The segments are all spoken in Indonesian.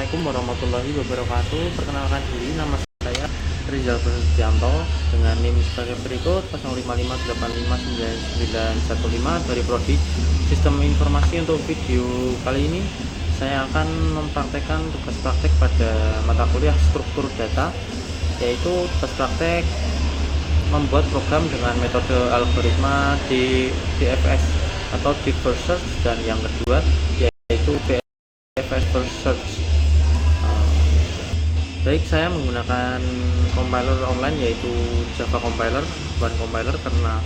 Assalamualaikum warahmatullahi wabarakatuh. Perkenalkan diri, nama saya Rizal Prasetyanto dengan NIM sebagai berikut 0558599915 dari Prodi Sistem Informasi. Untuk video kali ini saya akan mempraktekkan tugas praktek pada mata kuliah struktur data, yaitu tugas praktek membuat program dengan metode algoritma di DFS atau Deep First Search, dan yang kedua yaitu BFS First Search. Baik, saya menggunakan compiler online yaitu Java compiler, bukan compiler karena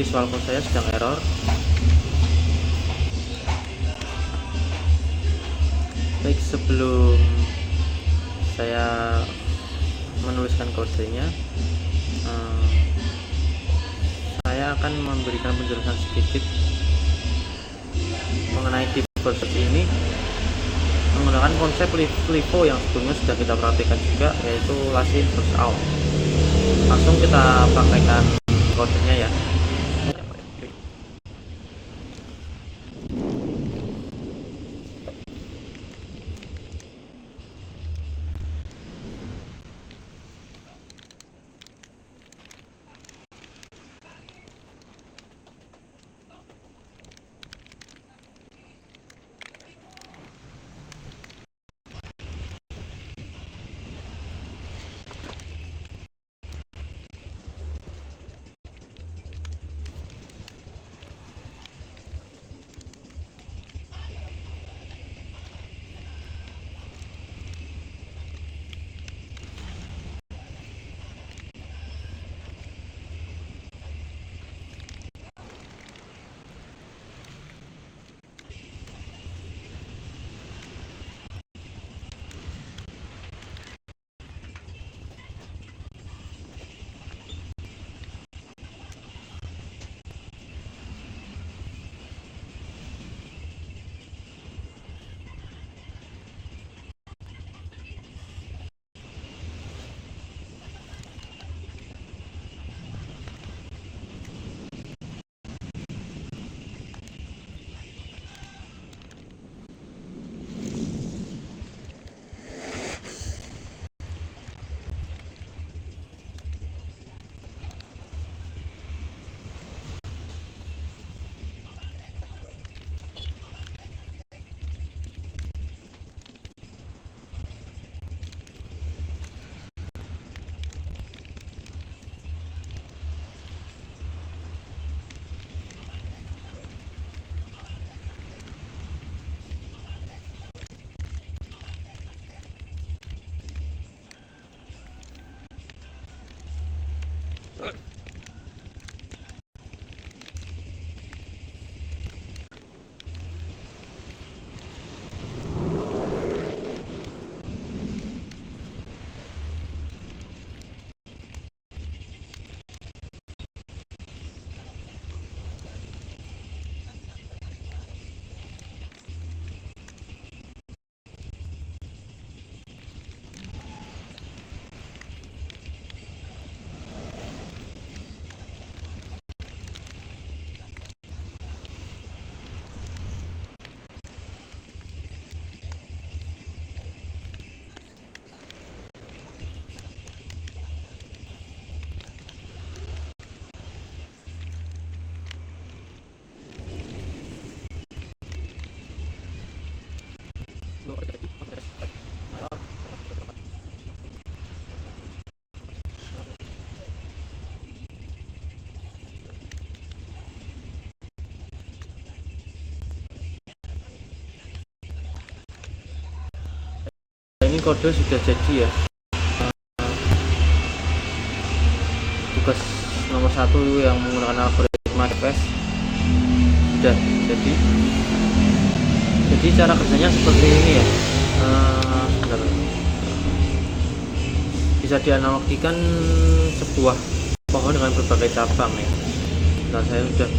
Visual Code saya sedang error. Baik, sebelum saya menuliskan kodenya, saya akan memberikan penjelasan sedikit mengenai Deep First Search ini menggunakan konsep LIFO yang sebelumnya sudah kita praktikkan juga, yaitu last in first out. Langsung kita praktekkan kodenya ya. Ini kode sudah jadi ya. Tugas nomor 1 yang menggunakan algoritma DFS sudah jadi. Jadi cara kerjanya seperti ini ya. Bisa dianalogikan sebuah pohon dengan berbagai cabang ya. Nah, saya sudah.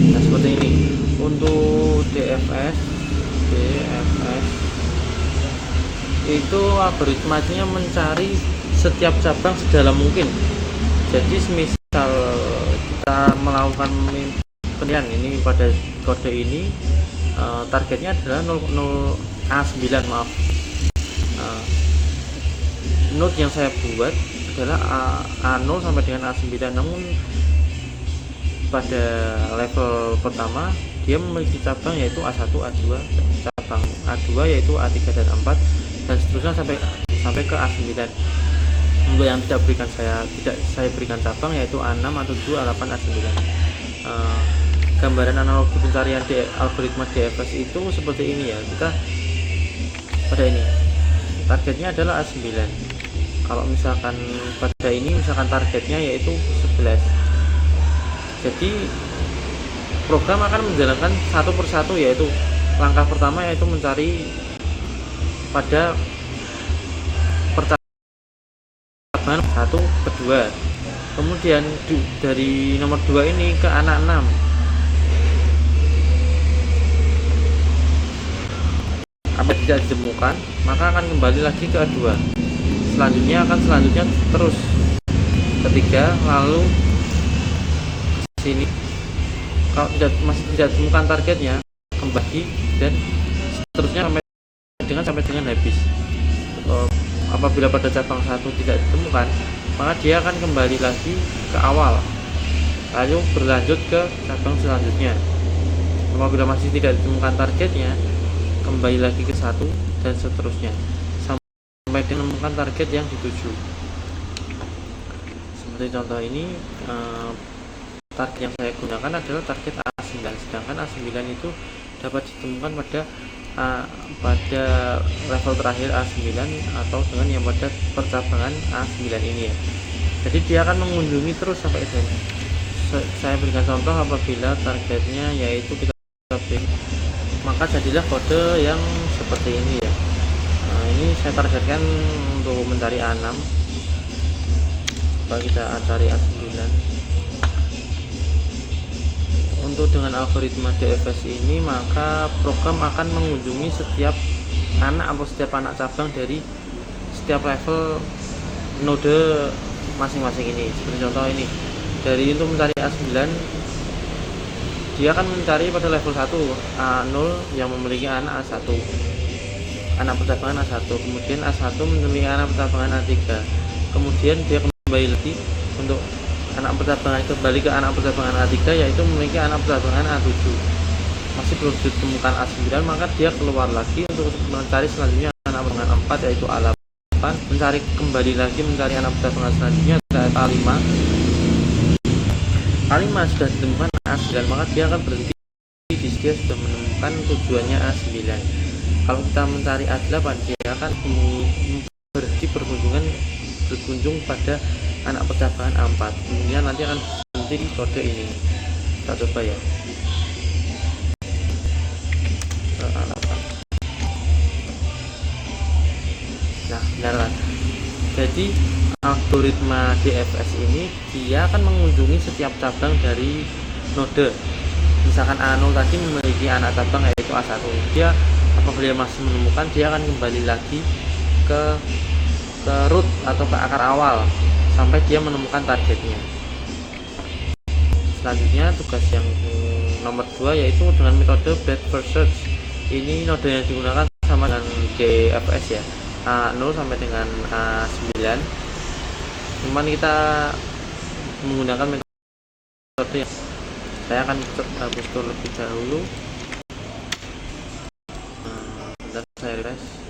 Nah, seperti ini untuk DFS itu algoritmanya mencari setiap cabang sedalam mungkin. Jadi misal kita melakukan kemudian ini pada kode ini targetnya adalah 00 A9, maaf. Node yang saya buat adalah A0 sampai dengan A9, namun pada level pertama dia memiliki cabang yaitu A1, A2, cabang A2 yaitu A3 dan A4, dan seterusnya sampai ke A9. Untuk yang tidak saya berikan cabang yaitu A6, A7, A8, A9. Gambaran analogi pencarian di algoritma DFS itu seperti ini ya. Kita pada ini targetnya adalah A9. Kalau misalkan pada ini misalkan targetnya yaitu 11. Jadi program akan menjalankan satu persatu, yaitu langkah pertama yaitu mencari pada percabungan 1 ke 2. Kemudian dari nomor 2 ini ke anak 6. Apabila tidak ditemukan, maka akan kembali lagi ke 2. Selanjutnya terus ketiga, lalu sini. Kalau masih tidak ditemukan targetnya, kembali dan seterusnya sampai dengan habis. Apabila pada cabang 1 tidak ditemukan, maka dia akan kembali lagi ke awal, lalu berlanjut ke cabang selanjutnya. Apabila masih tidak ditemukan targetnya, kembali lagi ke 1 dan seterusnya sampai menemukan target yang dituju. Seperti contoh ini, target yang saya gunakan adalah target A9, sedangkan A9 itu dapat ditemukan pada level terakhir A9 atau dengan yang pada percabangan A9 ini ya. Jadi dia akan mengunjungi terus sampai dengan saya berikan contoh, apabila targetnya yaitu kita pilih, maka jadilah kode yang seperti ini ya. Nah, ini saya targetkan untuk mencari A6. Coba kita cari A9. Untuk dengan algoritma DFS ini, maka program akan mengunjungi setiap anak atau setiap anak cabang dari setiap level node masing-masing ini. Seperti contoh ini, dari untuk mencari A9, dia akan mencari pada level 1 A0 yang memiliki anak A1, anak percabangan A1, kemudian A1 memiliki anak percabangan A3, kemudian dia kembali lagi untuk anak percabangan kembali ke anak percabangan A3 yaitu memiliki anak percabangan A7. Masih belum ditemukan A9, maka dia keluar lagi untuk mencari selanjutnya anak percabangan A4 yaitu A8, kembali lagi mencari anak percabangan selanjutnya yaitu A5. A5 sudah ditemukan A9, maka dia akan berhenti di dia sudah menemukan tujuannya A9. Kalau kita mencari A8, dia akan berhenti berkunjung pada anak percabangan A4. Kemudian nanti akan berhenti di kode ini. Kita coba ya. Nah, benar. Jadi algoritma DFS ini dia akan mengunjungi setiap cabang dari node. Misalkan A0 tadi memiliki anak cabang yaitu A1. Dia apabila masih menemukan, dia akan kembali lagi ke root atau ke akar awal sampai dia menemukan targetnya. Selanjutnya tugas yang nomor 2 yaitu dengan metode breadth first search. Ini node yang digunakan sama dengan DFS ya, A0 sampai dengan A9. Cuman kita menggunakan metode yang saya akan hapus terlebih dahulu. Bentar, saya refresh.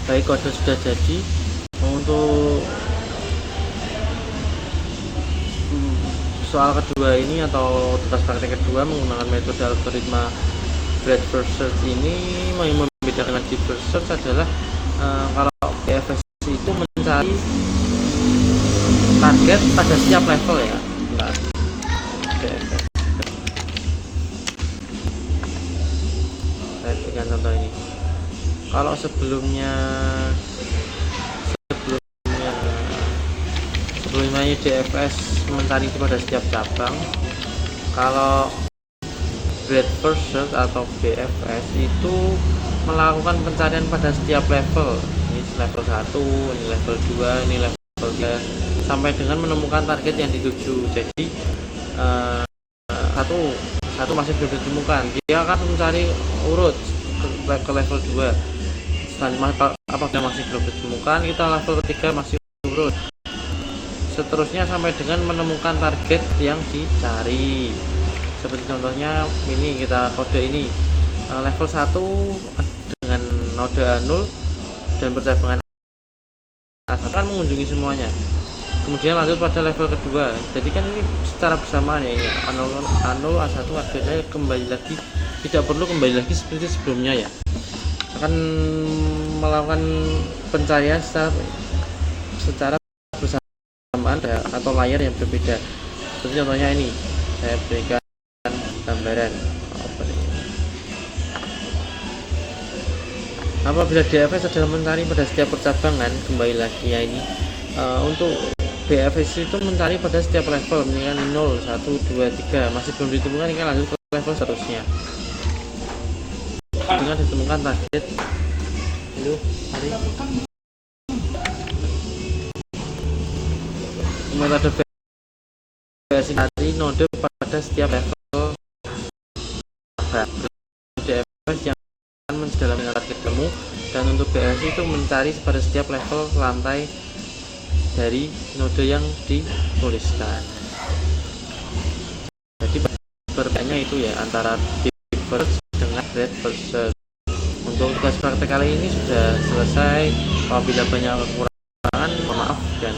Baik, kode sudah jadi. Untuk soal kedua ini atau tugas praktek kedua menggunakan metode algoritma breadth-first search ini, yang membedakan dengan deep first search adalah kalau BFS itu mencari target pada setiap level ya. Bentar. BFS. Saya berikan contoh ini. Kalau sebelumnya DFS mencari pada setiap cabang, kalau breadth first search atau BFS itu melakukan pencarian pada setiap level. Ini level 1, ini level 2, ini level 3, sampai dengan menemukan target yang dituju. Jadi satu masih belum ditemukan, dia akan mencari urut ke level 2. Selanjutnya apabila masih belum ditemukan, kita level ketiga masih urut, seterusnya sampai dengan menemukan target yang dicari. Seperti contohnya ini, kita kode ini level 1 dengan node A0 dan bercabangan A1 akan mengunjungi semuanya. Kemudian lanjut pada level kedua. Jadi kan ini secara bersamaan ya, ini A0 A1 akhirnya kembali lagi, tidak perlu kembali lagi seperti sebelumnya ya, akan melakukan pencarian secara bersamaan atau layar yang berbeda. Seperti contohnya ini, saya berikan gambaran. Apabila DFS adalah mencari pada setiap percabangan, kembali lagi ya ini, untuk BFS itu mencari pada setiap level, misalkan 0, 1, 2, 3 masih belum ditemukan, ini lanjut ke level seterusnya dengan ditemukan target. Halo, hari metode BFS dari node pada setiap level. DFS yang dalam target temu, dan untuk BFS itu mencari pada setiap level lantai dari node yang dituliskan. Jadi perbedaannya itu ya antara deep first dengan breadth first search. Untuk tugas praktek kali ini sudah selesai. Apabila banyak kekurangan, maaf dan